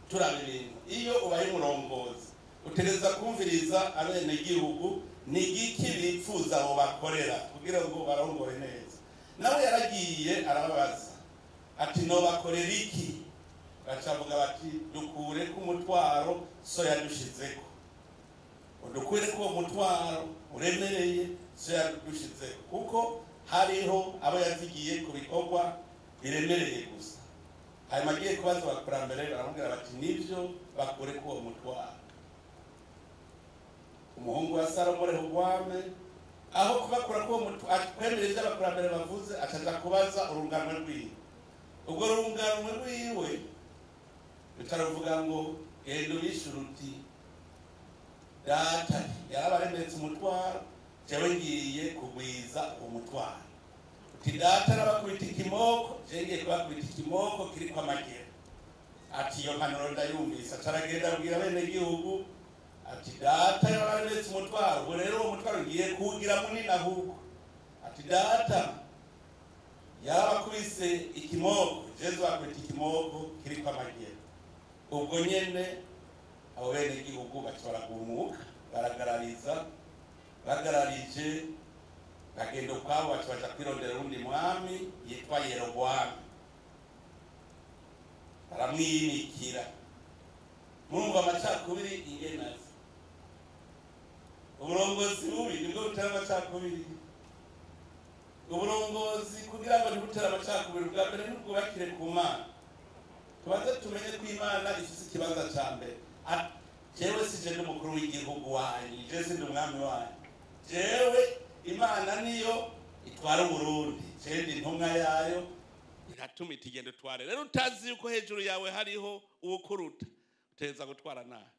turaba ibintu iyo ubaye umurongozi utegereza kumviriza abene igihugu ni igiki bipfuza abo bakorera kugira ngo barongore neza. Nawe yaragiye arababaza ati no bakorera iki? Bacavuga bati dukure ku mutwaro so yadushizeko, udukure ko mutwaro uremereye so yadushizeko, kuko hariho abo yazigiye ku bikorwa biremereye gusa. Hanyuma agiye kubaza abakurambere baramubwira bati nivyo bakure ko mutwaro. Umuhungu wa Salomo Rehobowamu aho kubakura ko kwemereza abakurambere bavuze acaza kubaza urunganwe rwiwe. Ubwo runganwe rwiwe bitaruvuga ngo genda ubishyura uti data yarabaremetse umutwaro, jewe ngiye kugwiza uwo mutwaro. Uti data arabakubita ikimoko, jewe ngiye kubakubita ikimoko kiri kwa magera. Ati iyo mpanuro ndayumvise. Acaragenda abwira bene igihugu ati data yarabaremetse umutwaro, ubu rero uwo mutwaro ngiye kuwugira munini ahubwo. Ati data yarabakubise ikimoko, jewe nzobakubita ikimoko kiri kwa magera. Ubwo nyene abo bene igihugu bashobora guhumuka baragarariza, bagararije bagenda ukwabo baca kwirondera undi mwami yitwa Yerobowamu, baramwimikira. Murumva amacakubiri ingenazi. Uburongozi bubi nibwo butera amacakubiri. Uburongozi kugira ngo ntibutera amacakubiri bwa mbere n'ubwubakire ku Mana. Tubaze tumenye ko Imana ifise ikibanza ca mbere. Jewe sije n'umukuru w'igihugu wanyu, je sindi umwami wanyu. Jewe Imana niyo itwara Burundi, je ndi intumwa yayo iratuma itigende tware. Rero utazi yuko hejuru yawe hariho uwukuruta uteza gutwara nawe.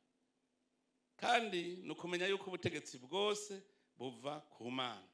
Kandi nukumenya yuko ubutegetsi bwose buva ku Mana.